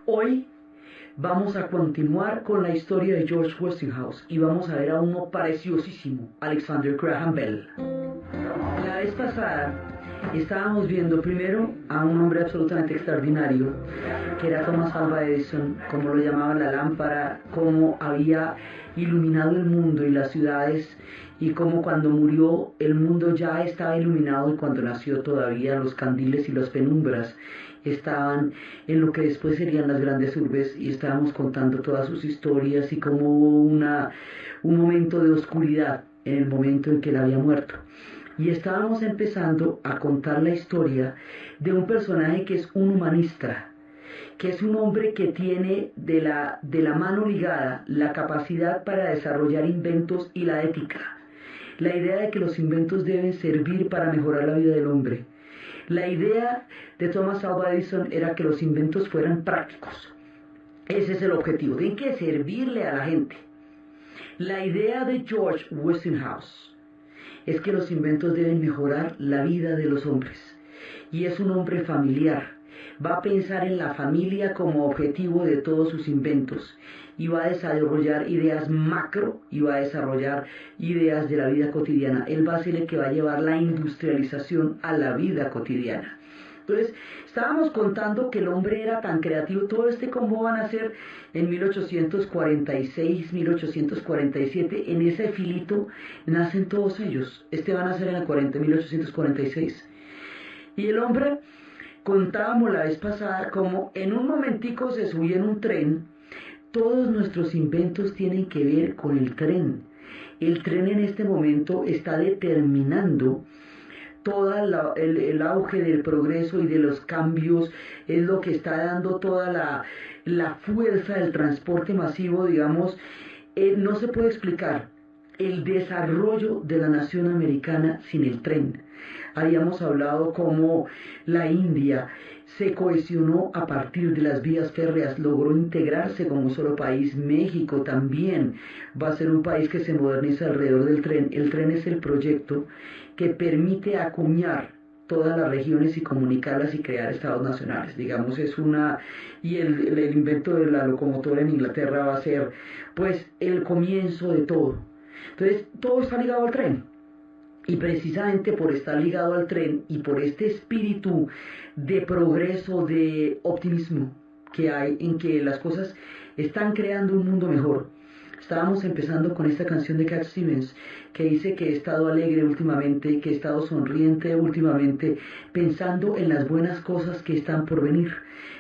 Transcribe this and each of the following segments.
Hoy vamos a continuar con la historia de George Westinghouse y vamos a ver a uno preciosísimo, Alexander Graham Bell. La vez pasada estábamos viendo primero a un hombre absolutamente extraordinario, que era Thomas Alva Edison, como lo llamaban la lámpara, cómo había iluminado el mundo y las ciudades, y cómo cuando murió el mundo ya estaba iluminado y cuando nació todavía los candiles y las penumbras estaban en lo que después serían las grandes urbes, y estábamos contando todas sus historias y cómo hubo un momento de oscuridad en el momento en que él había muerto. Y estábamos empezando a contar la historia de un personaje que es un humanista, que es un hombre que tiene de la mano ligada la capacidad para desarrollar inventos y la ética. La idea de que los inventos deben servir para mejorar la vida del hombre. La idea de Thomas Alva Edison era que los inventos fueran prácticos. Ese es el objetivo, tienen que servirle a la gente. La idea de George Westinghouse es que los inventos deben mejorar la vida de los hombres. Y es un hombre familiar. Va a pensar en la familia como objetivo de todos sus inventos. Y va a desarrollar ideas macro y va a desarrollar ideas de la vida cotidiana. Él va a ser el que va a llevar la industrialización a la vida cotidiana. Entonces, estábamos contando que el hombre era tan creativo. Todo cómo van a ser en 1846, 1847. En ese filito nacen todos ellos. Van a ser en el 1846. Y el hombre, contábamos la vez pasada, como en un momentico se subió en un tren. Todos nuestros inventos tienen que ver con el tren. El tren en este momento está determinando todo el auge del progreso y de los cambios, es lo que está dando toda la fuerza del transporte masivo, digamos. No se puede explicar el desarrollo de la nación americana sin el tren. Habíamos hablado cómo la India se cohesionó a partir de las vías férreas, logró integrarse como un solo país. México también va a ser un país que se moderniza alrededor del tren. El tren es el proyecto que permite acuñar todas las regiones y comunicarlas y crear estados nacionales. Digamos, y el invento de la locomotora en Inglaterra va a ser, pues, el comienzo de todo. Entonces, todo está ligado al tren. Y precisamente por estar ligado al tren y por este espíritu de progreso, de optimismo que hay en que las cosas están creando un mundo mejor. Estábamos empezando con esta canción de Cat Stevens que dice que he estado alegre últimamente, que he estado sonriente últimamente, pensando en las buenas cosas que están por venir,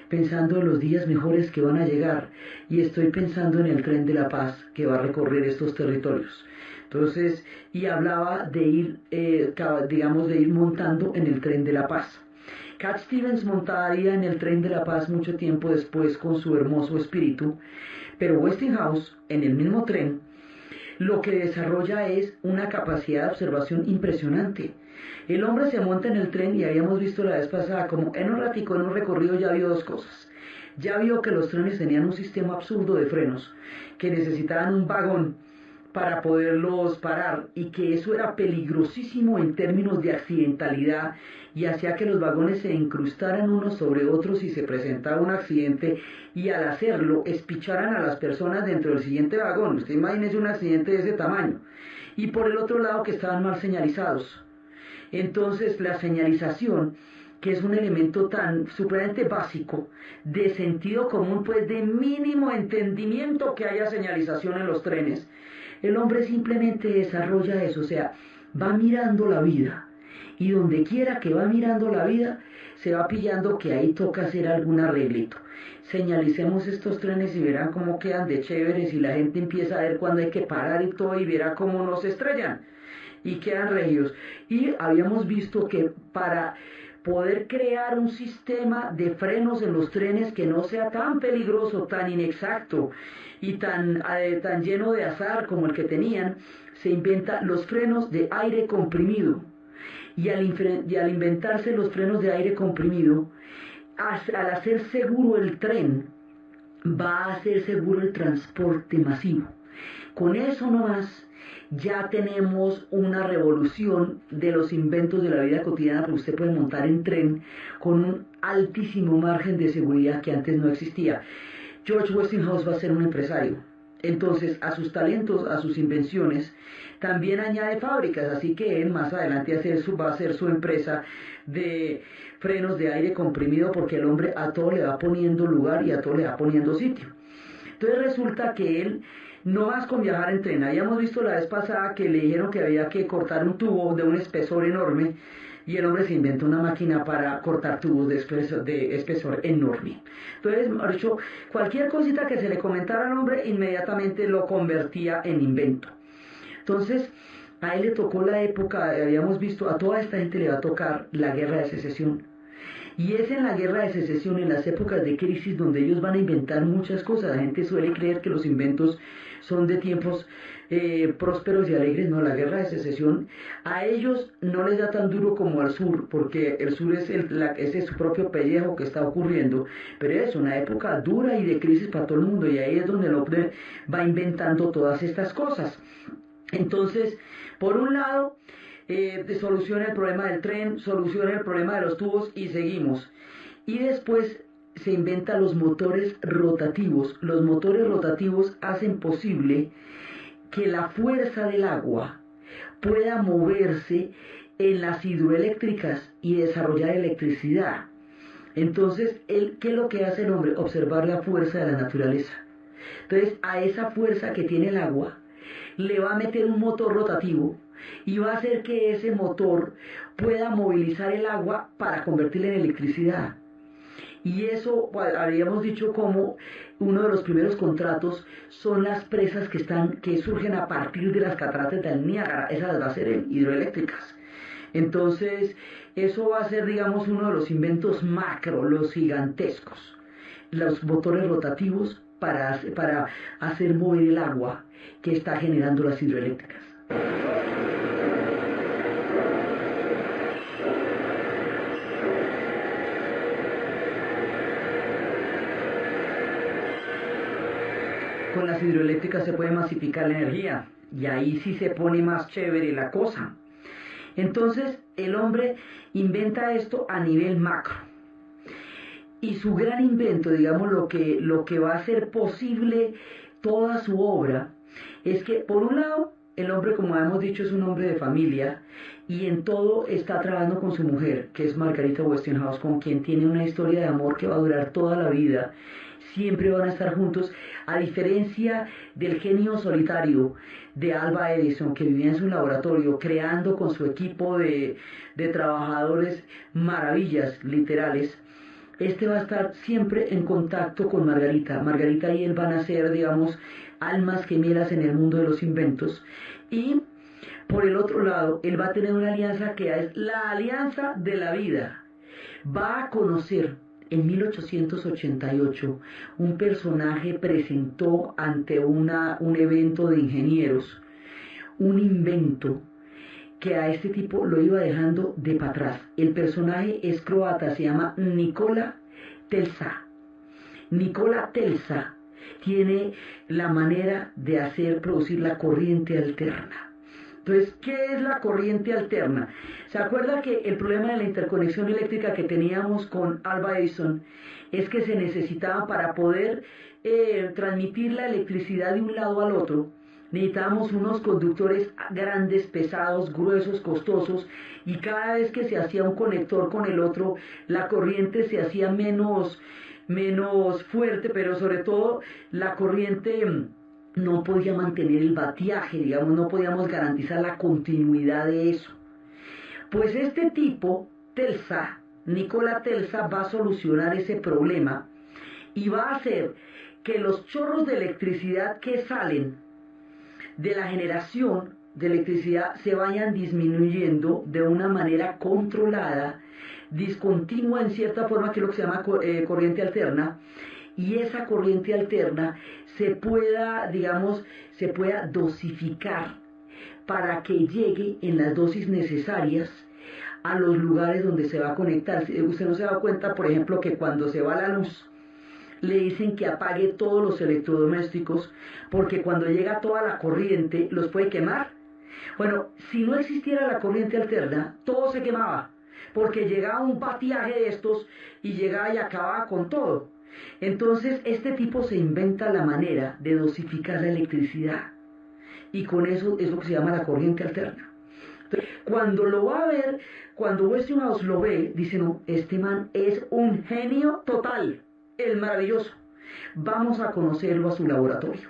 pensando en los días mejores que van a llegar, y estoy pensando en el tren de la paz que va a recorrer estos territorios. Entonces, y hablaba de ir, de ir montando en el tren de la paz. Cat Stevens montaría en el tren de la paz mucho tiempo después con su hermoso espíritu, pero Westinghouse, en el mismo tren, lo que desarrolla es una capacidad de observación impresionante. El hombre se monta en el tren y habíamos visto la vez pasada como en un ratico, en un recorrido, ya vio dos cosas. Ya vio que los trenes tenían un sistema absurdo de frenos, que necesitaban un vagón para poderlos parar, y que eso era peligrosísimo en términos de accidentalidad y hacía que los vagones se incrustaran unos sobre otros si se presentaba un accidente, y al hacerlo espicharan a las personas dentro del siguiente vagón. Usted imagínese un accidente de ese tamaño. Y por el otro lado, que estaban mal señalizados. Entonces la señalización, que es un elemento tan supremamente básico, de sentido común, pues de mínimo entendimiento que haya señalización en los trenes, el hombre simplemente desarrolla eso. O sea, va mirando la vida, y donde quiera que va mirando la vida, se va pillando que ahí toca hacer algún arreglito. Señalicemos estos trenes y verán cómo quedan de chéveres, y la gente empieza a ver cuándo hay que parar y todo, y verá cómo no se estrellan y quedan regios. Y habíamos visto que para poder crear un sistema de frenos en los trenes que no sea tan peligroso, tan inexacto y tan lleno de azar como el que tenían, se inventa los frenos de aire comprimido. Y al inventarse los frenos de aire comprimido, al hacer seguro el tren, va a hacer seguro el transporte masivo. Con eso nomás ya tenemos una revolución de los inventos de la vida cotidiana, porque usted puede montar en tren con un altísimo margen de seguridad que antes no existía. George Westinghouse va a ser un empresario. Entonces, a sus talentos, a sus invenciones, también añade fábricas, así que él más adelante va a hacer su empresa de frenos de aire comprimido, porque el hombre a todo le va poniendo lugar y a todo le va poniendo sitio. Entonces resulta que él, no más con viajar en tren, habíamos visto la vez pasada que le dijeron que había que cortar un tubo de un espesor enorme, y el hombre se inventó una máquina para cortar tubos de espesor enorme. Entonces, de hecho, cualquier cosita que se le comentara al hombre, inmediatamente lo convertía en invento. Entonces, a él le tocó la época, habíamos visto, a toda esta gente le va a tocar la guerra de secesión. Y es en la guerra de secesión, en las épocas de crisis, donde ellos van a inventar muchas cosas. La gente suele creer que los inventos son de tiempos prósperos y alegres. No, la guerra de secesión a ellos no les da tan duro como al sur, porque el sur es su propio pellejo que está ocurriendo, pero es una época dura y de crisis para todo el mundo, y ahí es donde el hombre va inventando todas estas cosas. Entonces, por un lado, soluciona el problema del tren, soluciona el problema de los tubos y seguimos. Y después se inventan los motores rotativos. Los motores rotativos hacen posible que la fuerza del agua pueda moverse en las hidroeléctricas y desarrollar electricidad. Entonces, ¿qué es lo que hace el hombre? Observar la fuerza de la naturaleza. Entonces, a esa fuerza que tiene el agua, le va a meter un motor rotativo y va a hacer que ese motor pueda movilizar el agua para convertirla en electricidad. Y eso, habíamos dicho, como uno de los primeros contratos son las presas que surgen a partir de las cataratas del Niágara. Esas van a ser hidroeléctricas. Entonces, eso va a ser, digamos, uno de los inventos macro, los gigantescos. Los motores rotativos para hacer mover el agua que está generando las hidroeléctricas. Con las hidroeléctricas se puede masificar la energía, y ahí sí se pone más chévere la cosa. Entonces el hombre inventa esto a nivel macro, y su gran invento, digamos, lo que va a hacer posible toda su obra, es que por un lado el hombre, como hemos dicho, es un hombre de familia, y en todo está trabajando con su mujer, que es Margarita Westinghouse, con quien tiene una historia de amor que va a durar toda la vida. Siempre van a estar juntos, a diferencia del genio solitario de Alva Edison, que vivía en su laboratorio creando con su equipo de trabajadores maravillas literales. Este va a estar siempre en contacto con Margarita. Margarita y él van a ser, digamos, almas gemelas en el mundo de los inventos. Y por el otro lado, él va a tener una alianza que es la alianza de la vida. Va a conocer en 1888, un personaje presentó ante un evento de ingenieros un invento que a este tipo lo iba dejando de para atrás. El personaje es croata, se llama Nikola Tesla. Nikola Tesla tiene la manera de producir la corriente alterna. Entonces, ¿qué es la corriente alterna? ¿Se acuerda que el problema de la interconexión eléctrica que teníamos con Alva Edison es que se necesitaba, para poder transmitir la electricidad de un lado al otro, necesitábamos unos conductores grandes, pesados, gruesos, costosos, y cada vez que se hacía un conector con el otro, la corriente se hacía menos fuerte, pero sobre todo la corriente no podía mantener el batiaje, digamos, no podíamos garantizar la continuidad de eso. Pues este tipo, Tesla, Nikola Tesla, va a solucionar ese problema y va a hacer que los chorros de electricidad que salen de la generación de electricidad se vayan disminuyendo de una manera controlada, discontinua en cierta forma, que es lo que se llama corriente alterna, y esa corriente alterna se pueda dosificar para que llegue en las dosis necesarias a los lugares donde se va a conectar. Usted no se da cuenta, por ejemplo, que cuando se va la luz, le dicen que apague todos los electrodomésticos, porque cuando llega toda la corriente los puede quemar. Bueno, si no existiera la corriente alterna, todo se quemaba, porque llegaba un batiaje de estos y llegaba y acababa con todo. Entonces este tipo se inventa la manera de dosificar la electricidad y con eso es lo que se llama la corriente alterna. Entonces, cuando lo va a ver, cuando Westinghouse lo ve, dice, no, este man es un genio total, el maravilloso. Vamos a conocerlo a su laboratorio.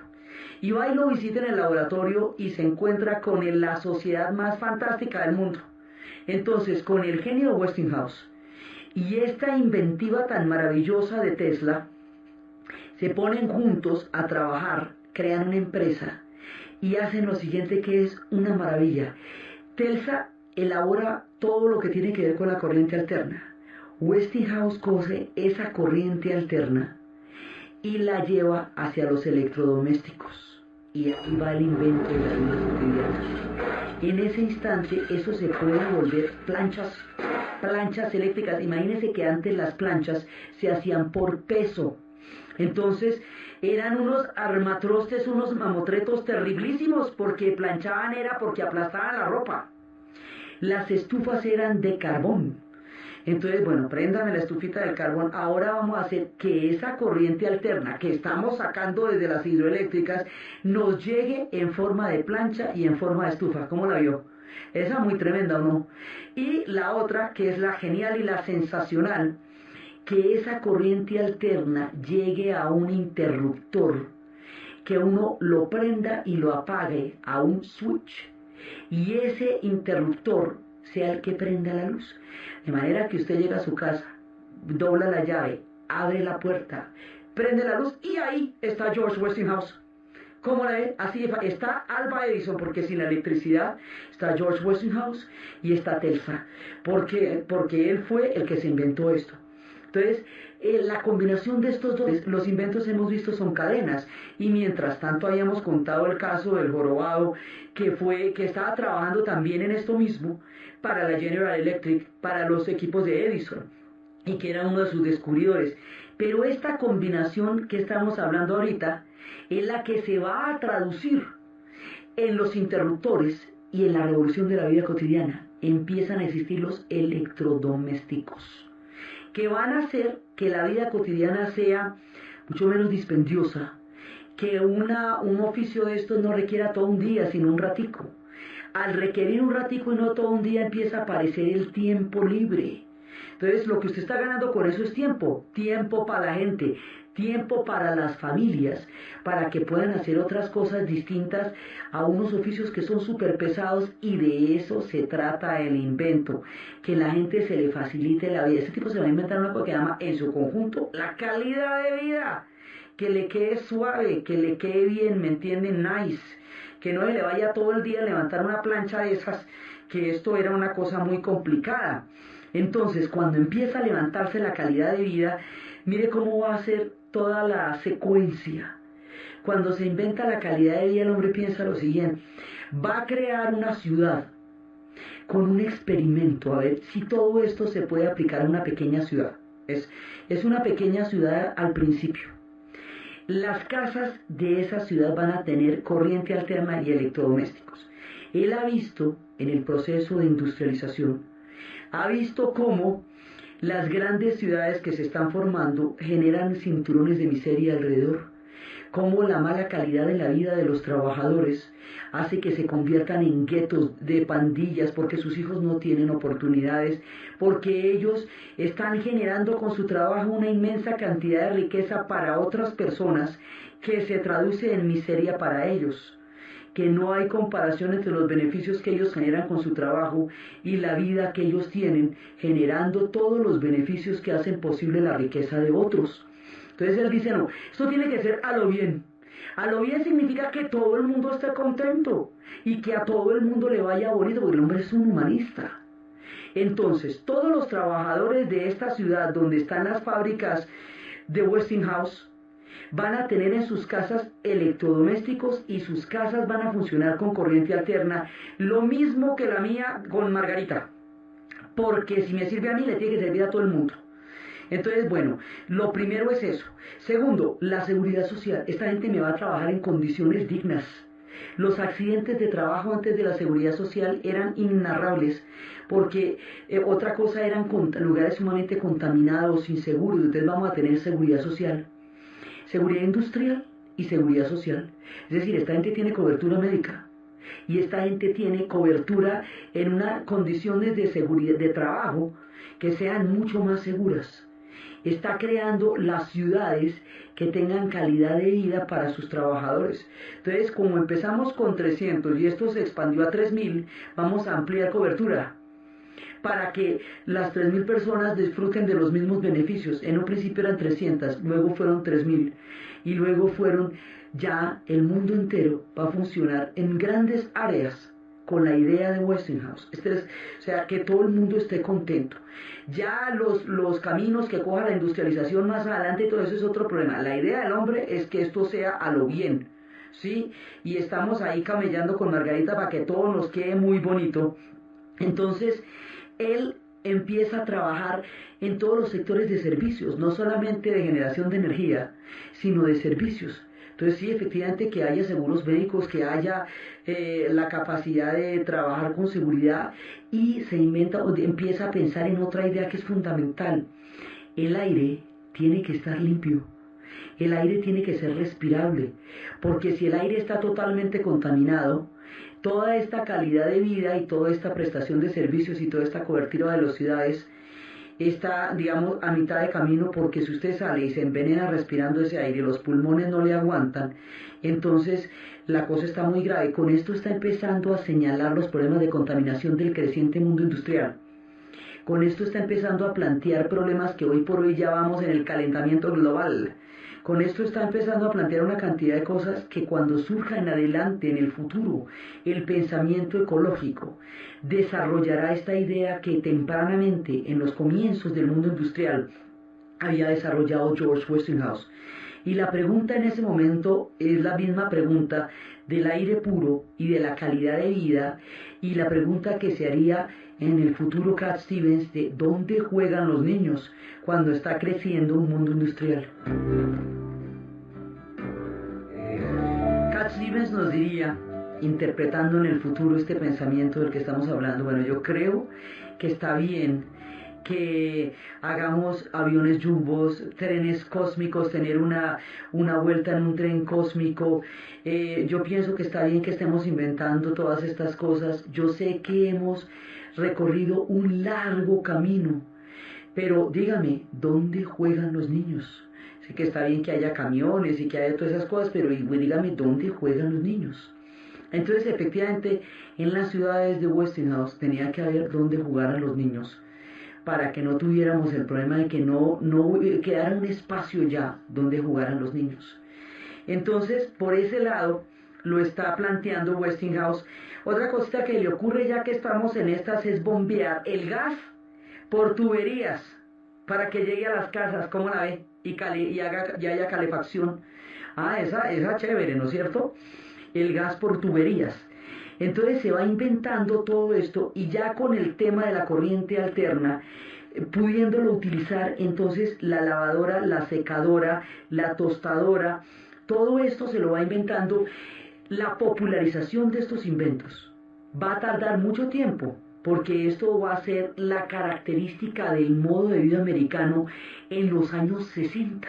Y va y lo visita en el laboratorio y se encuentra con la sociedad más fantástica del mundo. Entonces, con el genio Westinghouse y esta inventiva tan maravillosa de Tesla, se ponen juntos a trabajar, crean una empresa y hacen lo siguiente que es una maravilla. Tesla elabora todo lo que tiene que ver con la corriente alterna. Westinghouse coge esa corriente alterna y la lleva hacia los electrodomésticos. Y ahí va el invento de la vida cotidiana. En ese instante eso se puede volver planchas eléctricas. Imagínense que antes las planchas se hacían por peso. Entonces eran unos armatrostes, unos mamotretos terriblísimos, porque planchaban era porque aplastaban la ropa. Las estufas eran de carbón. Entonces, bueno, préndame la estufita del carbón. Ahora vamos a hacer que esa corriente alterna que estamos sacando desde las hidroeléctricas nos llegue en forma de plancha y en forma de estufa. ¿Cómo la vio? Esa muy tremenda, ¿o no? Y la otra, que es la genial y la sensacional, que esa corriente alterna llegue a un interruptor, que uno lo prenda y lo apague a un switch, y ese interruptor sea el que prenda la luz. De manera que usted llega a su casa, dobla la llave, abre la puerta, prende la luz y ahí está George Westinghouse. ¿Cómo la ve? Así está Alva Edison, porque sin la electricidad está George Westinghouse y está Tesla, porque él fue el que se inventó esto. Entonces, la combinación de estos dos, los inventos hemos visto son cadenas, y mientras tanto habíamos contado el caso del jorobado, que estaba trabajando también en esto mismo, para la General Electric, para los equipos de Edison, y que era uno de sus descubridores. Pero esta combinación que estamos hablando ahorita, es la que se va a traducir en los interruptores y en la revolución de la vida cotidiana. Empiezan a existir los electrodomésticos, que van a hacer que la vida cotidiana sea mucho menos dispendiosa, que un oficio de estos no requiera todo un día, sino un ratico. Al requerir un ratico y no todo un día, empieza a aparecer el tiempo libre. Entonces, lo que usted está ganando con eso es tiempo para la gente, tiempo para las familias, para que puedan hacer otras cosas distintas a unos oficios que son súper pesados, y de eso se trata el invento, que la gente se le facilite la vida. Este tipo se va a inventar una cosa que llama, en su conjunto, la calidad de vida, que le quede suave, que le quede bien, ¿me entienden? Nice, que no le vaya todo el día a levantar una plancha de esas, que esto era una cosa muy complicada. Entonces, cuando empieza a levantarse la calidad de vida, mire cómo va a ser toda la secuencia. Cuando se inventa la calidad de vida, el hombre piensa lo siguiente: va a crear una ciudad con un experimento, a ver si todo esto se puede aplicar a una pequeña ciudad. Es una pequeña ciudad al principio. Las casas de esa ciudad van a tener corriente alterna y electrodomésticos. Él ha visto en el proceso de industrialización, ha visto cómo las grandes ciudades que se están formando generan cinturones de miseria alrededor, cómo la mala calidad de la vida de los trabajadores hace que se conviertan en guetos de pandillas, porque sus hijos no tienen oportunidades, porque ellos están generando con su trabajo una inmensa cantidad de riqueza para otras personas, que se traduce en miseria para ellos, que no hay comparación entre los beneficios que ellos generan con su trabajo y la vida que ellos tienen, generando todos los beneficios que hacen posible la riqueza de otros. Entonces él dice, no, esto tiene que ser a lo bien. A lo bien significa que todo el mundo esté contento y que a todo el mundo le vaya bonito, porque el hombre es un humanista. Entonces, todos los trabajadores de esta ciudad donde están las fábricas de Westinghouse van a tener en sus casas electrodomésticos, y sus casas van a funcionar con corriente alterna, lo mismo que la mía con Margarita, porque si me sirve a mí, le tiene que servir a todo el mundo. Entonces, bueno, lo primero es eso. Segundo, la seguridad social. Esta gente me va a trabajar en condiciones dignas. Los accidentes de trabajo antes de la seguridad social eran innarrables, porque otra cosa eran lugares sumamente contaminados, inseguros. Entonces vamos a tener seguridad social, seguridad industrial y seguridad social. Es decir, esta gente tiene cobertura médica y esta gente tiene cobertura en unas condiciones de seguridad de trabajo que sean mucho más seguras. Está creando las ciudades que tengan calidad de vida para sus trabajadores. Entonces, como empezamos con 300 y esto se expandió a 3000, vamos a ampliar cobertura para que las 3000 personas disfruten de los mismos beneficios. En un principio eran 300, luego fueron 3000 y luego fueron, ya el mundo entero va a funcionar en grandes áreas con la idea de Westinghouse. O sea, que todo el mundo esté contento. Ya los caminos que coja la industrialización más adelante, todo eso es otro problema. La idea del hombre es que esto sea a lo bien, ¿sí? Y estamos ahí camellando con Margarita para que todo nos quede muy bonito. Entonces, él empieza a trabajar en todos los sectores de servicios, no solamente de generación de energía, sino de servicios. Entonces sí, efectivamente que haya seguros médicos, que haya la capacidad de trabajar con seguridad y se empieza a pensar en otra idea que es fundamental. El aire tiene que estar limpio, el aire tiene que ser respirable, porque si el aire está totalmente contaminado, toda esta calidad de vida y toda esta prestación de servicios y toda esta cobertura de las ciudades está, digamos, a mitad de camino, porque si usted sale y se envenena respirando ese aire, los pulmones no le aguantan, entonces la cosa está muy grave. Con esto está empezando a señalar los problemas de contaminación del creciente mundo industrial. Con esto está empezando a plantear problemas que hoy por hoy ya vamos en el calentamiento global. Con esto está empezando a plantear una cantidad de cosas que cuando surja en adelante, en el futuro, el pensamiento ecológico desarrollará esta idea que tempranamente, en los comienzos del mundo industrial, había desarrollado George Westinghouse. Y la pregunta en ese momento es la misma pregunta del aire puro y de la calidad de vida, y la pregunta que se haría en el futuro Cat Stevens de dónde juegan los niños cuando está creciendo un mundo industrial. Cat Stevens nos diría, interpretando en el futuro este pensamiento del que estamos hablando, bueno, yo creo que está bien que hagamos aviones jumbos, trenes cósmicos, tener una vuelta en un tren cósmico. Yo pienso que está bien que estemos inventando todas estas cosas. Yo sé que hemos recorrido un largo camino, pero dígame, ¿dónde juegan los niños? Sé que está bien que haya camiones y que haya todas esas cosas, pero dígame, ¿dónde juegan los niños? Entonces, efectivamente, en las ciudades de Westinghouse tenía que haber dónde jugaran los niños, para que no tuviéramos el problema de que no quedara un espacio ya donde jugaran los niños. Entonces, por ese lado, lo está planteando Westinghouse. Otra cosa que le ocurre ya que estamos en estas es bombear el gas por tuberías para que llegue a las casas, ¿cómo la ve? Y haya calefacción. Ah, esa chévere, ¿no es cierto? El gas por tuberías. Entonces se va inventando todo esto y ya con el tema de la corriente alterna, pudiéndolo utilizar, entonces la lavadora, la secadora, la tostadora, todo esto se lo va inventando. La popularización de estos inventos va a tardar mucho tiempo, porque esto va a ser la característica del modo de vida americano en los años 60,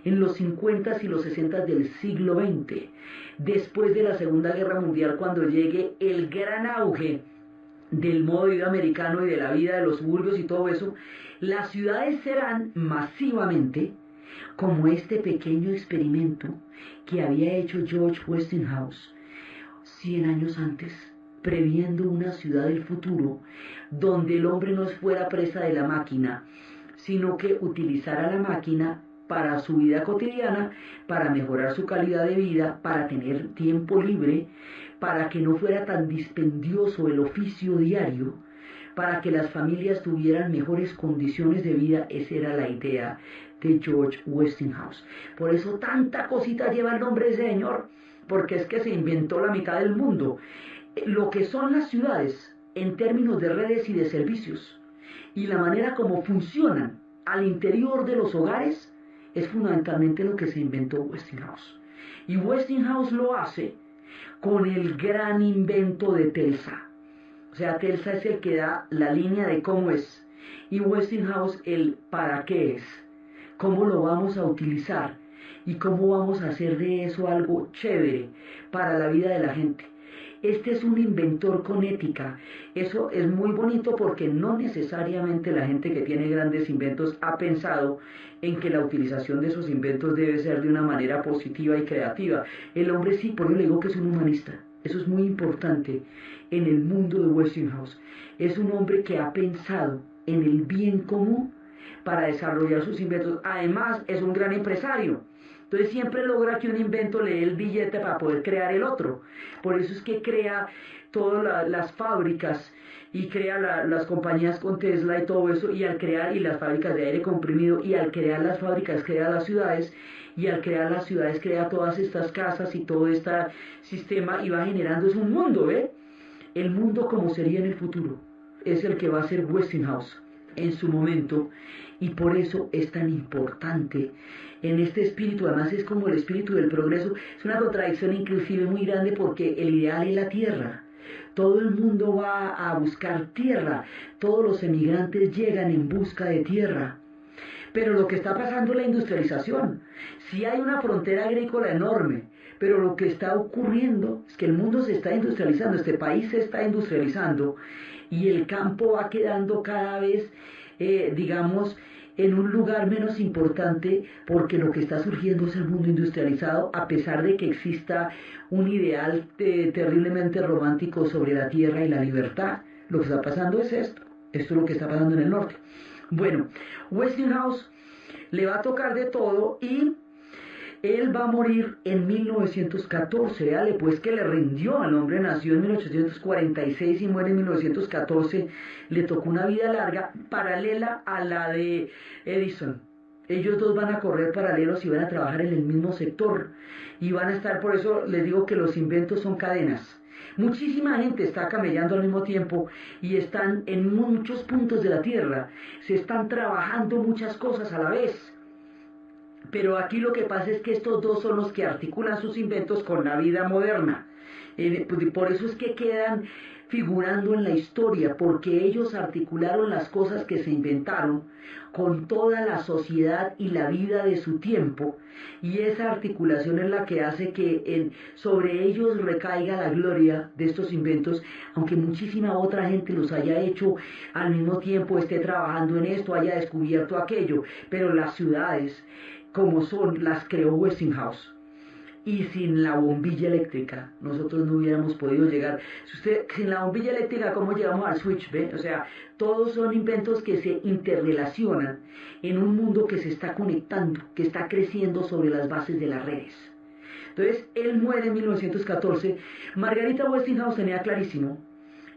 en los 50 y los 60 del siglo XX, después de la Segunda Guerra Mundial, cuando llegue el gran auge del modo de vida americano y de la vida de los suburbios y todo eso, las ciudades serán masivamente como este pequeño experimento que había hecho George Westinghouse 100 años antes, previendo una ciudad del futuro donde el hombre no fuera presa de la máquina, sino que utilizara la máquina para su vida cotidiana, para mejorar su calidad de vida, para tener tiempo libre, para que no fuera tan dispendioso el oficio diario, para que las familias tuvieran mejores condiciones de vida. Esa era la idea de George Westinghouse. Por eso tanta cosita lleva el nombre de ese señor, porque es que se inventó la mitad del mundo. Lo que son las ciudades en términos de redes y de servicios, y la manera como funcionan al interior de los hogares, es fundamentalmente lo que se inventó Westinghouse. Y Westinghouse lo hace con el gran invento de Telsa. O sea, Tesla es el que da la línea de cómo es y Westinghouse el para qué es, cómo lo vamos a utilizar y cómo vamos a hacer de eso algo chévere para la vida de la gente. Este es un inventor con ética. Eso es muy bonito porque no necesariamente la gente que tiene grandes inventos ha pensado en que la utilización de esos inventos debe ser de una manera positiva y creativa. El hombre sí, por eso le digo que es un humanista. Eso es muy importante en el mundo de Westinghouse. Es un hombre que ha pensado en el bien común para desarrollar sus inventos. Además, es un gran empresario. Entonces siempre logra que un invento le dé el billete para poder crear el otro. Por eso es que crea todas las fábricas y crea las compañías con Tesla y todo eso, y al crear y las fábricas de aire comprimido, y al crear las fábricas crea las ciudades, y al crear las ciudades crea todas estas casas y todo este sistema, y va generando, es un mundo, ¿eh? El mundo como sería en el futuro es el que va a ser Westinghouse en su momento, y por eso es tan importante en este espíritu. Además es como el espíritu del progreso. Es una contradicción inclusive muy grande porque el ideal es la tierra. Todo el mundo va a buscar tierra, todos los emigrantes llegan en busca de tierra. Pero lo que está pasando es la industrialización. Sí hay una frontera agrícola enorme, pero lo que está ocurriendo es que el mundo se está industrializando, este país se está industrializando, y el campo va quedando cada vez, digamos, en un lugar menos importante, porque lo que está surgiendo es el mundo industrializado, a pesar de que exista un ideal terriblemente romántico sobre la tierra y la libertad. Lo que está pasando es esto es lo que está pasando en el norte. Bueno, Westinghouse le va a tocar de todo y él va a morir en 1914, dale, pues que le rindió. Al hombre nació en 1846 y muere en 1914, le tocó una vida larga, paralela a la de Edison. Ellos dos van a correr paralelos y van a trabajar en el mismo sector, y van a estar, por eso les digo que los inventos son cadenas. Muchísima gente está camellando al mismo tiempo y están en muchos puntos de la Tierra, se están trabajando muchas cosas a la vez. Pero aquí lo que pasa es que estos dos son los que articulan sus inventos con la vida moderna. Por eso es que quedan figurando en la historia, porque ellos articularon las cosas que se inventaron con toda la sociedad y la vida de su tiempo, y esa articulación es la que hace que sobre ellos recaiga la gloria de estos inventos, aunque muchísima otra gente los haya hecho al mismo tiempo, esté trabajando en esto, haya descubierto aquello, pero las ciudades como son, las creó Westinghouse. Y sin la bombilla eléctrica nosotros no hubiéramos podido llegar. Sin la bombilla eléctrica, ¿cómo llegamos al switch? ¿Ve? O sea, todos son inventos que se interrelacionan en un mundo que se está conectando, que está creciendo sobre las bases de las redes. Entonces, él muere en 1914. Margarita Westinghouse tenía clarísimo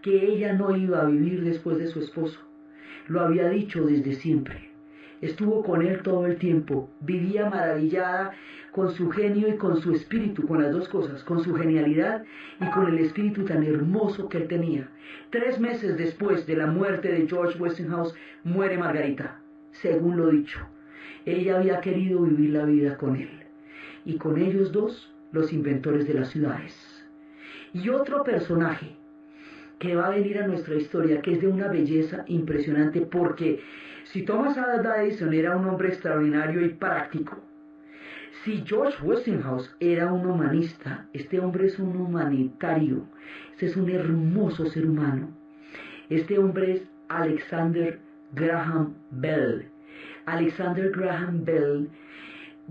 que ella no iba a vivir después de su esposo. Lo había dicho desde siempre. Estuvo con él todo el tiempo, vivía maravillada con su genio y con su espíritu, con las dos cosas, con su genialidad y con el espíritu tan hermoso que él tenía. 3 meses después de la muerte de George Westinghouse, muere Margarita, según lo dicho. Ella había querido vivir la vida con él, y con ellos dos, los inventores de las ciudades. Y otro personaje que va a venir a nuestra historia, que es de una belleza impresionante, porque si Thomas Alva Edison era un hombre extraordinario y práctico, si George Westinghouse era un humanista, este hombre es un humanitario, este es un hermoso ser humano. Este hombre es Alexander Graham Bell. Alexander Graham Bell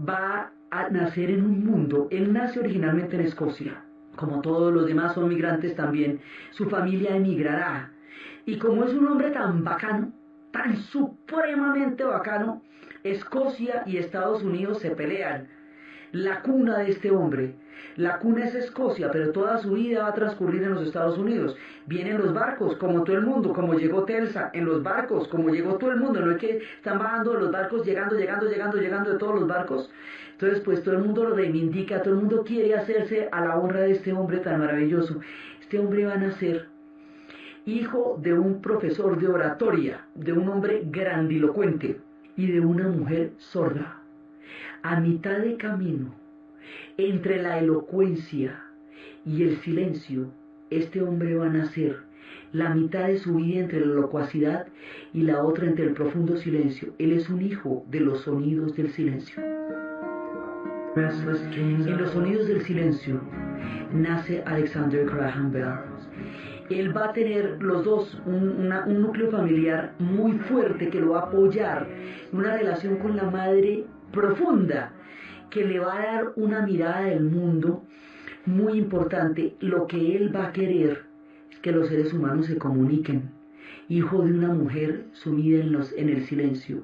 va a nacer en un mundo, él nace originalmente en Escocia, como todos los demás son migrantes también, su familia emigrará, y como es un hombre tan bacano, tan supremamente bacano, Escocia y Estados Unidos se pelean. La cuna de este hombre, la cuna es Escocia, pero toda su vida va a transcurrir en los Estados Unidos. Vienen los barcos, como todo el mundo, como llegó Telsa, en los barcos, como llegó todo el mundo. No es que están bajando los barcos, llegando de todos los barcos. Entonces, pues todo el mundo lo reivindica, todo el mundo quiere hacerse a la honra de este hombre tan maravilloso. Este hombre va a nacer hijo de un profesor de oratoria, de un hombre grandilocuente y de una mujer sorda. A mitad de camino, entre la elocuencia y el silencio, este hombre va a nacer la mitad de su vida entre la locuacidad y la otra entre el profundo silencio. Él es un hijo de los sonidos del silencio. En los sonidos del silencio nace Alexander Graham Bell. Él va a tener los dos un núcleo familiar muy fuerte que lo va a apoyar, una relación con la madre profunda que le va a dar una mirada del mundo muy importante. Lo que él va a querer es que los seres humanos se comuniquen. Hijo de una mujer sumida en el silencio,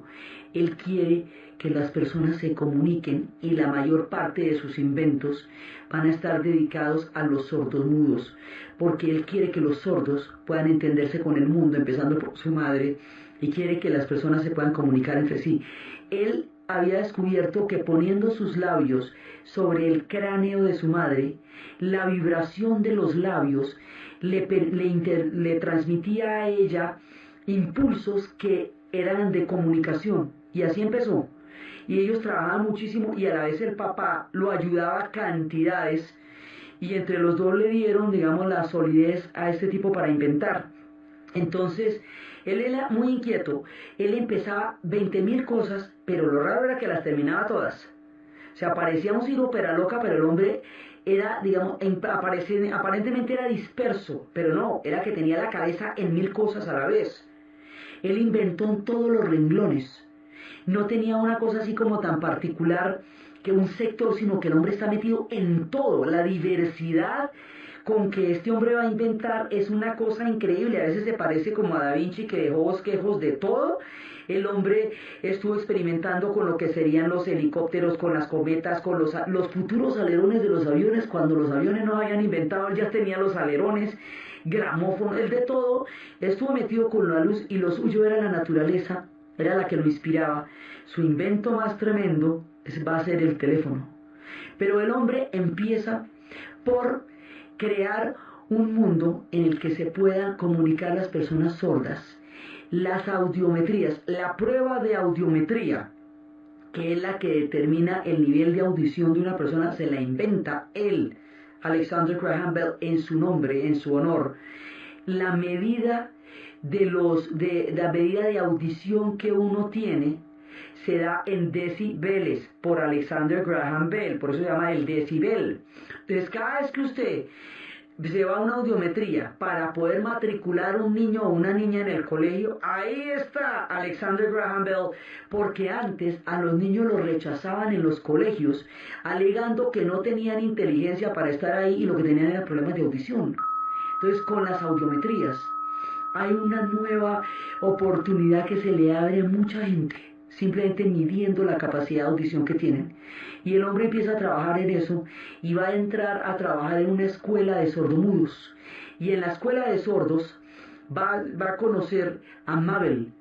él quiere que las personas se comuniquen y la mayor parte de sus inventos van a estar dedicados a los sordos mudos, porque él quiere que los sordos puedan entenderse con el mundo, empezando por su madre, y quiere que las personas se puedan comunicar entre sí. Él había descubierto que poniendo sus labios sobre el cráneo de su madre, la vibración de los labios le transmitía a ella impulsos que eran de comunicación, y así empezó. Y ellos trabajaban muchísimo y a la vez el papá lo ayudaba cantidades, y entre los dos le dieron, digamos, la solidez a este tipo para inventar. Entonces, él era muy inquieto, él empezaba 20.000 cosas, pero lo raro era que las terminaba todas. O sea, parecía un Ciro Peraloca, pero el hombre era, digamos, aparentemente era disperso, pero no, era que tenía la cabeza en 1000 cosas a la vez. Él inventó en todos los renglones. No tenía una cosa así como tan particular que un sector, sino que el hombre está metido en todo. La diversidad con que este hombre va a inventar es una cosa increíble. A veces se parece como a Da Vinci, que dejó bosquejos de todo. El hombre estuvo experimentando con lo que serían los helicópteros, con las cometas, con los futuros alerones de los aviones. Cuando los aviones no habían inventado, él ya tenía los alerones, gramófono, él de todo. Estuvo metido con la luz y lo suyo era la naturaleza, era la que lo inspiraba. Su invento más tremendo va a ser el teléfono. Pero el hombre empieza por crear un mundo en el que se puedan comunicar las personas sordas. Las audiometrías, la prueba de audiometría, que es la que determina el nivel de audición de una persona, se la inventa él, Alexander Graham Bell, en su nombre, en su honor. La medida la medida de audición que uno tiene se da en decibeles por Alexander Graham Bell, por eso se llama el decibel. Entonces, cada vez que usted se va a una audiometría para poder matricular un niño o una niña en el colegio, ahí está Alexander Graham Bell, porque antes a los niños los rechazaban en los colegios, alegando que no tenían inteligencia para estar ahí y lo que tenían era problemas de audición. Entonces, con las audiometrías hay una nueva oportunidad que se le abre a mucha gente, simplemente midiendo la capacidad de audición que tienen. Y el hombre empieza a trabajar en eso y va a entrar a trabajar en una escuela de sordomudos. Y en la escuela de sordos va a conocer a Mabel.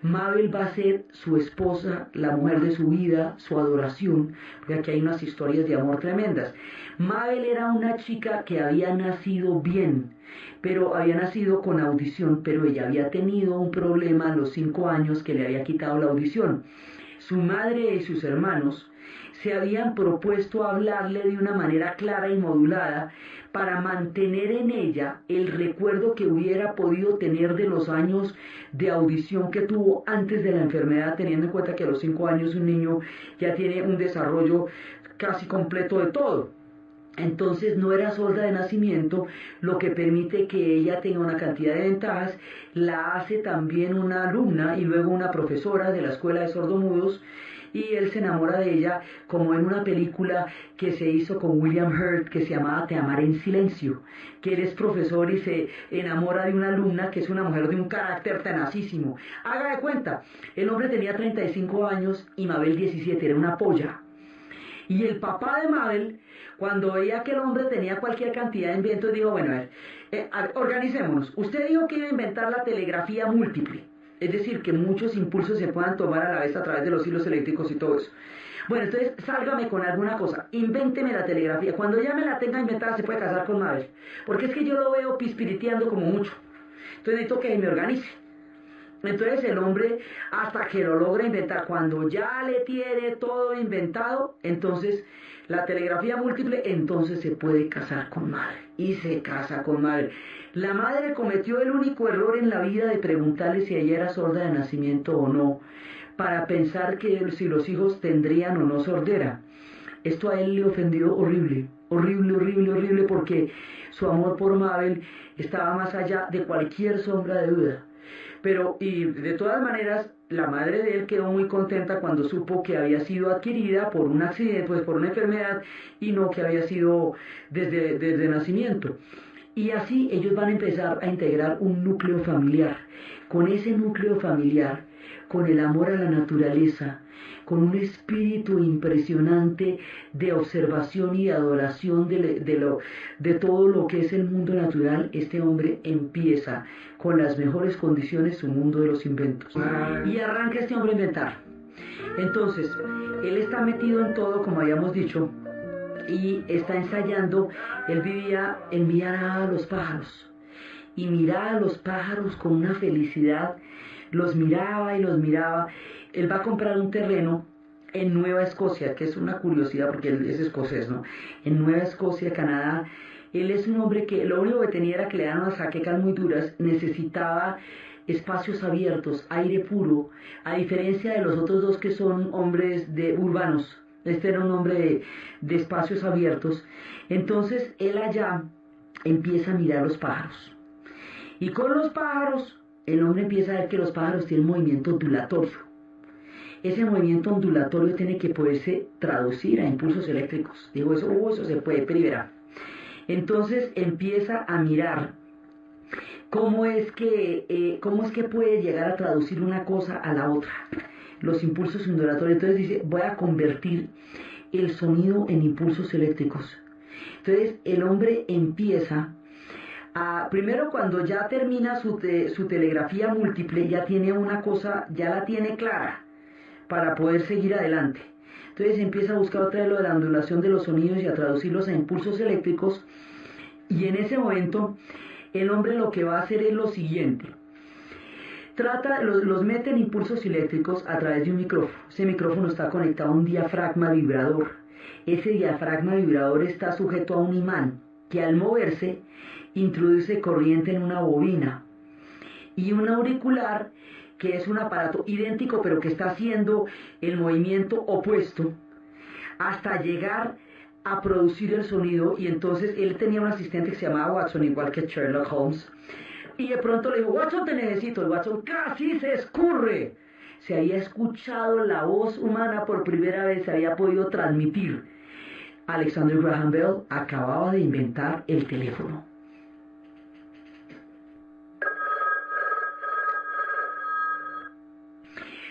Mabel va a ser su esposa, la mujer de su vida, su adoración, porque aquí hay unas historias de amor tremendas. Mabel era una chica que había nacido bien, pero había nacido con audición, pero ella había tenido un problema a los 5 años que le había quitado la audición. Su madre y sus hermanos se habían propuesto hablarle de una manera clara y modulada para mantener en ella el recuerdo que hubiera podido tener de los años de audición que tuvo antes de la enfermedad, teniendo en cuenta que a los 5 años un niño ya tiene un desarrollo casi completo de todo. Entonces no era sorda de nacimiento, lo que permite que ella tenga una cantidad de ventajas. La hace también una alumna y luego una profesora de la escuela de sordomudos, y él se enamora de ella como en una película que se hizo con William Hurt que se llamaba Te amaré en silencio, que él es profesor y se enamora de una alumna que es una mujer de un carácter tenacísimo. Haga de cuenta, el hombre tenía 35 años y Mabel 17, era una polla. Y el papá de Mabel, cuando veía que el hombre tenía cualquier cantidad de inventos, dijo, bueno, a ver, organicémonos. Usted dijo que iba a inventar la telegrafía múltiple, es decir, que muchos impulsos se puedan tomar a la vez a través de los hilos eléctricos y todo eso. Bueno, entonces, sálgame con alguna cosa, invénteme la telegrafía. Cuando ya me la tenga inventada, se puede casar con Mabel, porque es que yo lo veo pispiriteando como mucho. Entonces necesito que me organice. Entonces el hombre, hasta que lo logra inventar, cuando ya le tiene todo inventado, entonces la telegrafía múltiple, entonces se puede casar con madre. Y se casa con madre. La madre cometió el único error en la vida de preguntarle si ella era sorda de nacimiento o no, para pensar que si los hijos tendrían o no sordera. Esto a él le ofendió horrible, horrible, horrible, horrible, porque su amor por Mabel estaba más allá de cualquier sombra de duda. Pero, y de todas maneras, la madre de él quedó muy contenta cuando supo que había sido adquirida por un accidente, pues por una enfermedad, y no que había sido desde nacimiento. Y así ellos van a empezar a integrar un núcleo familiar. Con ese núcleo familiar, con el amor a la naturaleza, con un espíritu impresionante de observación y de adoración de todo lo que es el mundo natural, este hombre empieza con las mejores condiciones su mundo de los inventos. Y arranca este hombre a inventar. Entonces, él está metido en todo, como habíamos dicho, y está ensayando. Él miraba a los pájaros, y miraba a los pájaros con una felicidad, los miraba y los miraba. Él va a comprar un terreno en Nueva Escocia, que es una curiosidad porque él es escocés, ¿no? En Nueva Escocia, Canadá. Él es un hombre que lo único que tenía era que le daban unas jaquecas muy duras, necesitaba espacios abiertos, aire puro, a diferencia de los otros dos que son hombres urbanos. Este era un hombre de espacios abiertos. Entonces él allá empieza a mirar los pájaros. Y con los pájaros, el hombre empieza a ver que los pájaros tienen movimiento ondulatorio. Ese movimiento ondulatorio tiene que poderse traducir a impulsos eléctricos. Digo, eso se puede, pero entonces empieza a mirar cómo es que puede llegar a traducir una cosa a la otra, los impulsos ondulatorios. Entonces dice, voy a convertir el sonido en impulsos eléctricos. Entonces el hombre empieza primero, cuando ya termina su telegrafía múltiple, ya tiene una cosa, ya la tiene clara para poder seguir adelante. Entonces empieza a buscar otra vez lo de la ondulación de los sonidos y a traducirlos a impulsos eléctricos. Y en ese momento el hombre lo que va a hacer es lo siguiente: los mete en impulsos eléctricos a través de un micrófono. Ese micrófono está conectado a un diafragma vibrador. Ese diafragma vibrador está sujeto a un imán que al moverse introduce corriente en una bobina, y un auricular, que es un aparato idéntico pero que está haciendo el movimiento opuesto hasta llegar a producir el sonido. Y entonces él tenía un asistente que se llamaba Watson, igual que Sherlock Holmes, y de pronto le dijo: Watson, te necesito. El Watson casi se escurre. Se había escuchado la voz humana por primera vez, se había podido transmitir. Alexander Graham Bell acababa de inventar el teléfono.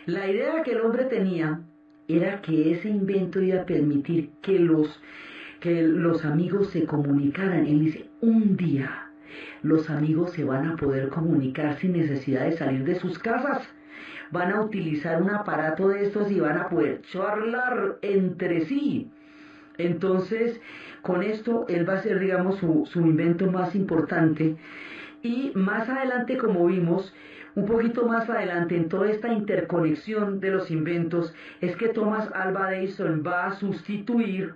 La idea que el hombre tenía era que ese invento iba a permitir que los amigos se comunicaran. Él dice, un día los amigos se van a poder comunicar sin necesidad de salir de sus casas. Van a utilizar un aparato de estos y van a poder charlar entre sí. Entonces, con esto, él va a hacer, digamos, su invento más importante. Y más adelante, como vimos, un poquito más adelante, en toda esta interconexión de los inventos, es que Thomas Alva Edison va a sustituir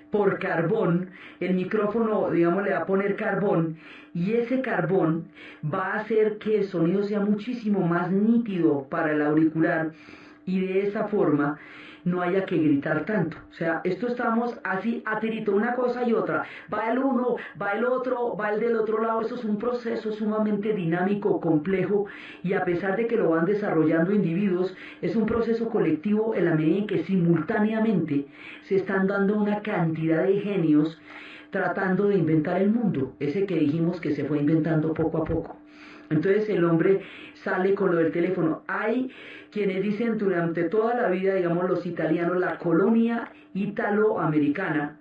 por carbón, el micrófono, digamos, le va a poner carbón, y ese carbón va a hacer que el sonido sea muchísimo más nítido para el auricular, y de esa forma no haya que gritar tanto. O sea, esto estamos así a tirito, una cosa y otra. Va el uno, va el otro, va el del otro lado. Eso es un proceso sumamente dinámico, complejo, y a pesar de que lo van desarrollando individuos, es un proceso colectivo en la medida en que simultáneamente se están dando una cantidad de genios tratando de inventar el mundo, ese que dijimos que se fue inventando poco a poco. Entonces el hombre sale con lo del teléfono. Hay quienes dicen durante toda la vida, digamos los italianos, la colonia italoamericana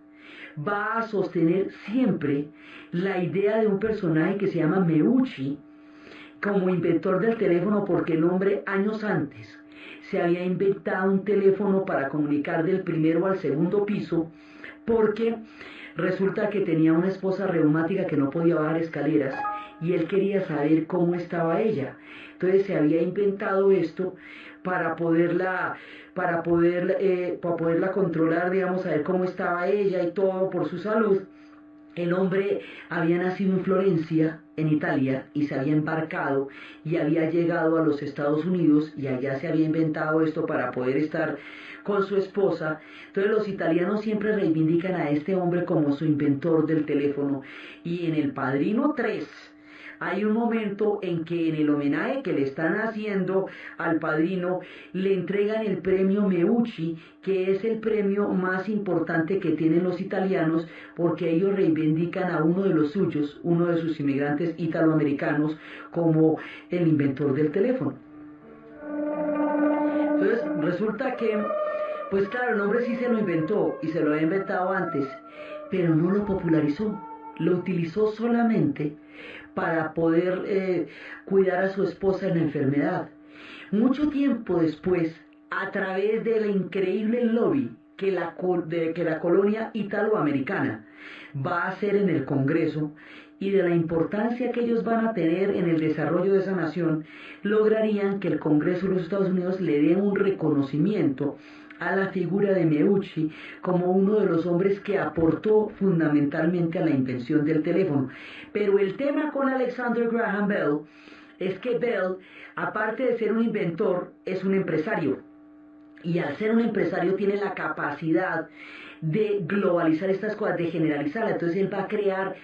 va a sostener siempre la idea de un personaje que se llama Meucci como inventor del teléfono, porque el hombre años antes se había inventado un teléfono para comunicar del primero al segundo piso, porque resulta que tenía una esposa reumática que no podía bajar escaleras, y él quería saber cómo estaba ella. Entonces se había inventado esto para poderla controlar, digamos, saber cómo estaba ella y todo por su salud. El hombre había nacido en Florencia, en Italia, y se había embarcado y había llegado a los Estados Unidos y allá se había inventado esto para poder estar con su esposa. Entonces los italianos siempre reivindican a este hombre como su inventor del teléfono. Y en El Padrino 3 hay un momento en que en el homenaje que le están haciendo al padrino le entregan el premio Meucci, que es el premio más importante que tienen los italianos, porque ellos reivindican a uno de los suyos, uno de sus inmigrantes italoamericanos, como el inventor del teléfono. Entonces resulta que, pues claro, el hombre sí se lo inventó y se lo había inventado antes, pero no lo popularizó, lo utilizó solamente para poder cuidar a su esposa en la enfermedad. Mucho tiempo después, a través del increíble lobby que la colonia italoamericana va a hacer en el Congreso y de la importancia que ellos van a tener en el desarrollo de esa nación, lograrían que el Congreso de los Estados Unidos le dé un reconocimiento a la figura de Meucci como uno de los hombres que aportó fundamentalmente a la invención del teléfono. Pero el tema con Alexander Graham Bell es que Bell, aparte de ser un inventor, es un empresario. Y al ser un empresario tiene la capacidad de globalizar estas cosas, de generalizarlas. Entonces él va a crear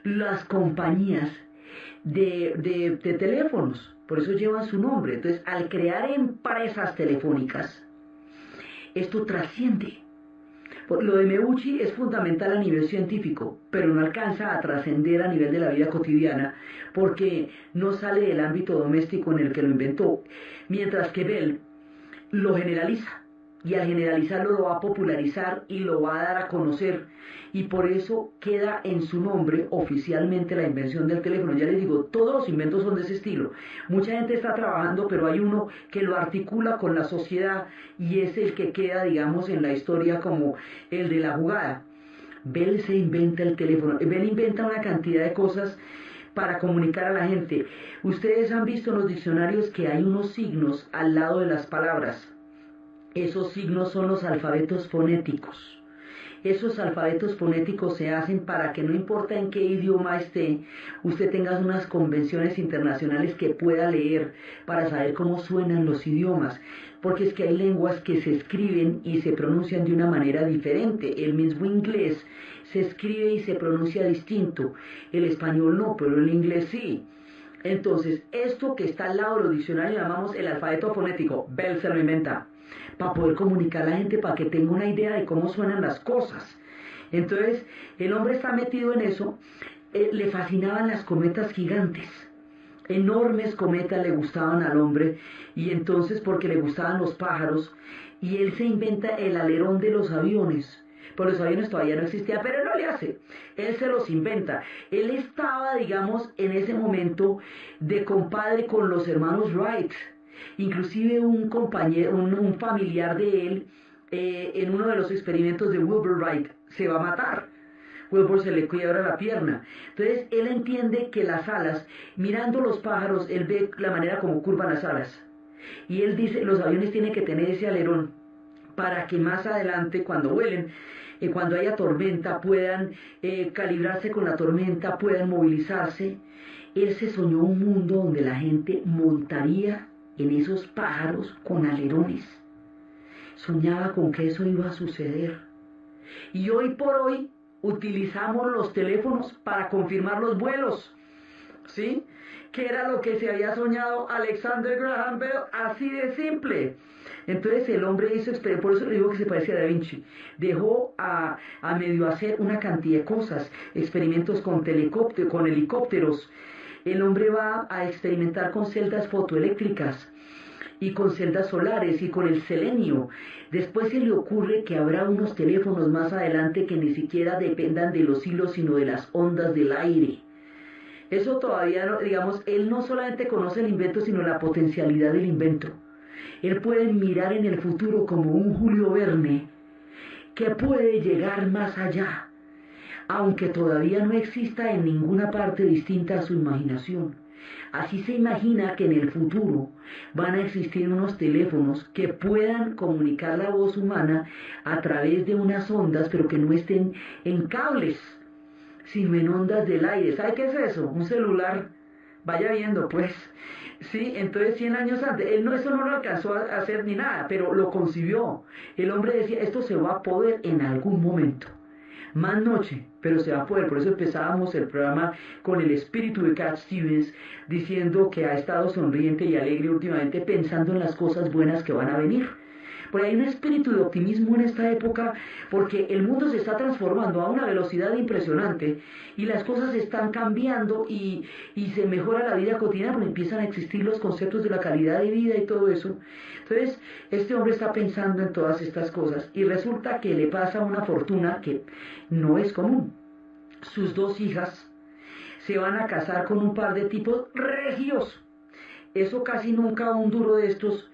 las compañías de teléfonos, por eso llevan su nombre. Entonces, al crear empresas telefónicas, esto trasciende. Lo de Meucci es fundamental a nivel científico, pero no alcanza a trascender a nivel de la vida cotidiana, porque no sale del ámbito doméstico en el que lo inventó, mientras que Bell lo generaliza, y al generalizarlo lo va a popularizar y lo va a dar a conocer, y por eso queda en su nombre oficialmente la invención del teléfono. Ya les digo, todos los inventos son de ese estilo. Mucha gente está trabajando, pero hay uno que lo articula con la sociedad y es el que queda, digamos, en la historia como el de la jugada. Bell se inventa el teléfono. Bell inventa una cantidad de cosas para comunicar a la gente. Ustedes han visto en los diccionarios que hay unos signos al lado de las palabras. Esos signos son los alfabetos fonéticos. Esos alfabetos fonéticos se hacen para que no importa en qué idioma esté, usted tenga unas convenciones internacionales que pueda leer para saber cómo suenan los idiomas. Porque es que hay lenguas que se escriben y se pronuncian de una manera diferente. El mismo inglés se escribe y se pronuncia distinto. El español no, pero el inglés sí. Entonces, esto que está al lado de los diccionarios llamamos el alfabeto fonético. Bell se lo inventa para poder comunicar a la gente, para que tenga una idea de cómo suenan las cosas. Entonces, el hombre está metido en eso. Le fascinaban las cometas gigantes. Enormes cometas le gustaban al hombre, y entonces porque le gustaban los pájaros, y él se inventa el alerón de los aviones. Pues los aviones todavía no existían, pero no le hace. Él se los inventa. Él estaba, digamos, en ese momento de compadre con los hermanos Wright. Inclusive un compañero, un familiar de él, en uno de los experimentos de Wilbur Wright, se va a matar. Wilbur se le quiebra la pierna. Entonces él entiende que las alas, mirando los pájaros, él ve la manera como curvan las alas. Y él dice, los aviones tienen que tener ese alerón para que más adelante, cuando vuelen, cuando haya tormenta, puedan calibrarse con la tormenta, puedan movilizarse. Él se soñó un mundo donde la gente montaría en esos pájaros con alerones. Soñaba con que eso iba a suceder. Y hoy por hoy utilizamos los teléfonos para confirmar los vuelos, ¿sí? Que era lo que se había soñado Alexander Graham Bell, así de simple. Entonces el hombre hizo, por eso le digo que se parece a Da Vinci, dejó a medio hacer una cantidad de cosas, experimentos con helicópteros. El hombre va a experimentar con celdas fotoeléctricas y con celdas solares y con el selenio. Después se le ocurre que habrá unos teléfonos más adelante que ni siquiera dependan de los hilos, sino de las ondas del aire. Eso todavía no, digamos, él no solamente conoce el invento, sino la potencialidad del invento. Él puede mirar en el futuro como un Julio Verne que puede llegar más allá. aunque todavía no exista en ninguna parte distinta a su imaginación. Así se imagina que en el futuro van a existir unos teléfonos que puedan comunicar la voz humana a través de unas ondas, pero que no estén en cables, sino en ondas del aire. ¿Sabe qué es eso? Un celular. Vaya viendo, pues. Sí, entonces 100 años antes, él no, eso no lo alcanzó a hacer ni nada, pero lo concibió. El hombre decía, esto se va a poder en algún momento. Más noche, pero se va a poder. Por eso empezábamos el programa con el espíritu de Cat Stevens, diciendo que ha estado sonriente y alegre últimamente, pensando en las cosas buenas que van a venir. Porque hay un espíritu de optimismo en esta época, porque el mundo se está transformando a una velocidad impresionante y las cosas están cambiando y se mejora la vida cotidiana, porque empiezan a existir los conceptos de la calidad de vida y todo eso. Entonces, este hombre está pensando en todas estas cosas y resulta que le pasa una fortuna que no es común. Sus dos hijas se van a casar con un par de tipos regios. Eso casi nunca un duro de estos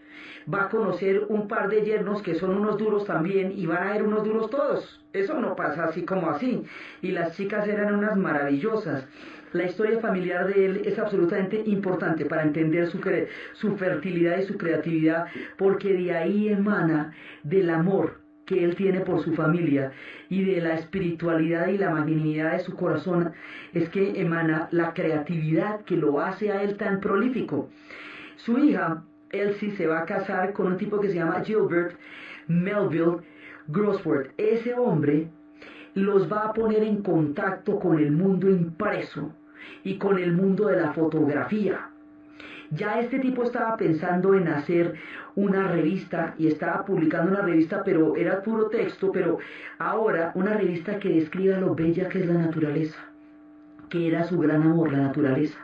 va a conocer un par de yernos que son unos duros también y van a ser unos duros todos. Eso no pasa así como así. Y las chicas eran unas maravillosas. La historia familiar de él es absolutamente importante para entender su fertilidad y su creatividad, porque de ahí emana del amor que él tiene por su familia y de la espiritualidad y la magnanimidad de su corazón, es que emana la creatividad que lo hace a él tan prolífico. Su hija Elsie se va a casar con un tipo que se llama Gilbert Melville Grossworth. Ese hombre los va a poner en contacto con el mundo impreso y con el mundo de la fotografía. Ya este tipo estaba pensando en hacer una revista y estaba publicando una revista, pero era puro texto, pero ahora una revista que describa lo bella que es la naturaleza, que era su gran amor, la naturaleza.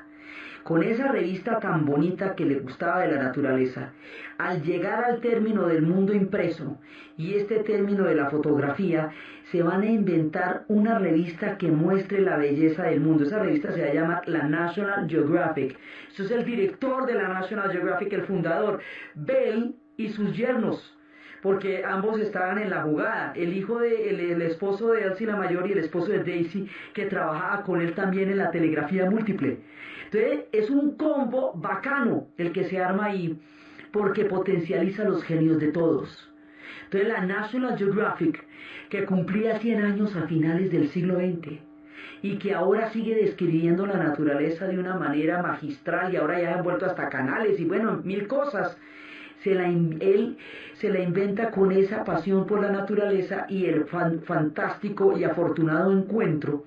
Con esa revista tan bonita que le gustaba de la naturaleza, al llegar al término del mundo impreso y este término de la fotografía, se van a inventar una revista que muestre la belleza del mundo. Esa revista se llama la National Geographic. Eso es el director de la National Geographic, el fundador, Bell y sus yernos, porque ambos estaban en la jugada. El hijo el esposo de Elsie la mayor y el esposo de Daisy, que trabajaba con él también en la telegrafía múltiple. Entonces es un combo bacano el que se arma ahí, porque potencializa los genios de todos. Entonces la National Geographic, que cumplía 100 años a finales del siglo XX y que ahora sigue describiendo la naturaleza de una manera magistral, y ahora ya han vuelto hasta canales y bueno, mil cosas, él se la inventa con esa pasión por la naturaleza y el fantástico y afortunado encuentro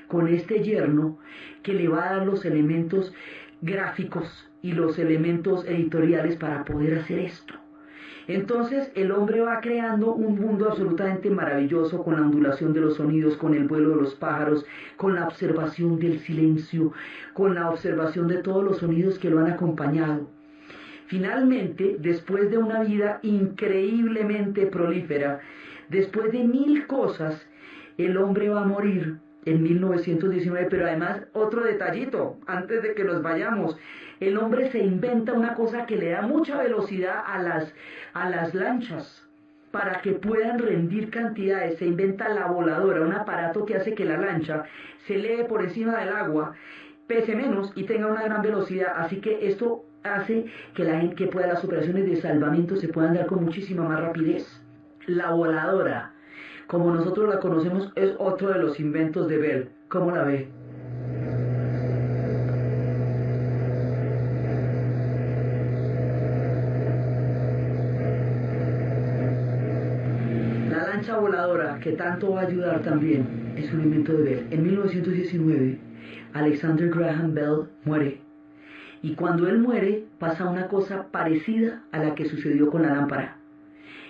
con este yerno que le va a dar los elementos gráficos y los elementos editoriales para poder hacer esto. Entonces el hombre va creando un mundo absolutamente maravilloso, con la ondulación de los sonidos, con el vuelo de los pájaros, con la observación del silencio, con la observación de todos los sonidos que lo han acompañado. Finalmente, después de una vida increíblemente prolífera, después de 1000 cosas, el hombre va a morir en 1919, pero además otro detallito, antes de que nos vayamos, el hombre se inventa una cosa que le da mucha velocidad a las lanchas, para que puedan rendir cantidades. Se inventa la voladora, un aparato que hace que la lancha se eleve por encima del agua, pese menos y tenga una gran velocidad, así que esto hace que las operaciones de salvamento se puedan dar con muchísima más rapidez. La voladora, como nosotros la conocemos, es otro de los inventos de Bell. ¿Cómo la ve? La lancha voladora, que tanto va a ayudar también, es un invento de Bell. En 1919, Alexander Graham Bell muere. Y cuando él muere, pasa una cosa parecida a la que sucedió con la lámpara.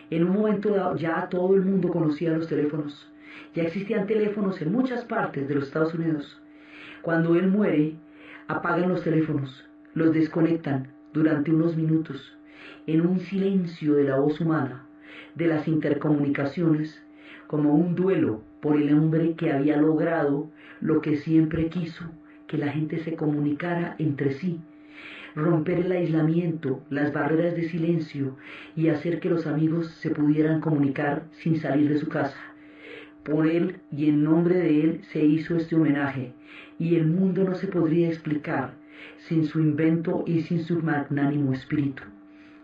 En un momento dado, ya todo el mundo conocía los teléfonos. Ya existían teléfonos en muchas partes de los Estados Unidos. Cuando él muere, apagan los teléfonos, los desconectan durante unos minutos, en un silencio de la voz humana, de las intercomunicaciones, como un duelo por el hombre que había logrado lo que siempre quiso, que la gente se comunicara entre sí, romper el aislamiento, las barreras de silencio y hacer que los amigos se pudieran comunicar sin salir de su casa. Por él y en nombre de él se hizo este homenaje, y el mundo no se podría explicar sin su invento y sin su magnánimo espíritu.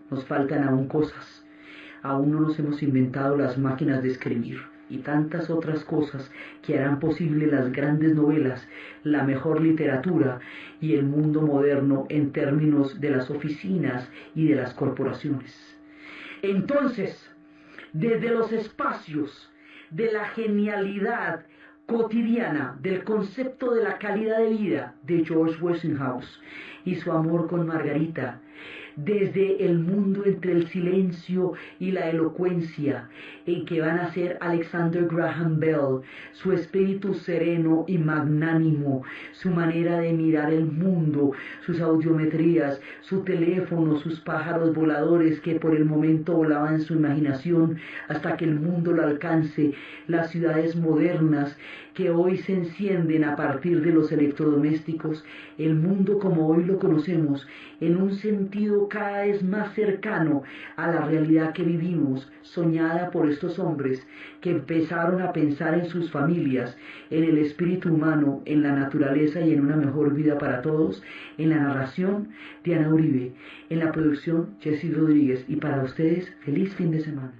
Nos faltan aún cosas. Aún no nos hemos inventado las máquinas de escribir y tantas otras cosas que harán posible las grandes novelas, la mejor literatura y el mundo moderno en términos de las oficinas y de las corporaciones. Entonces, desde los espacios de la genialidad cotidiana, del concepto de la calidad de vida de George Westinghouse y su amor con Margarita, desde el mundo entre el silencio y la elocuencia en que van a ser Alexander Graham Bell, su espíritu sereno y magnánimo, su manera de mirar el mundo, sus audiometrías, su teléfono, sus pájaros voladores que por el momento volaban en su imaginación hasta que el mundo lo alcance, las ciudades modernas que hoy se encienden a partir de los electrodomésticos, el mundo como hoy lo conocemos, en un sentido cada vez más cercano a la realidad que vivimos, soñada por estos hombres que empezaron a pensar en sus familias, en el espíritu humano, en la naturaleza y en una mejor vida para todos. En la narración, Diana Uribe, en la producción, Jessy Rodríguez, y para ustedes, feliz fin de semana.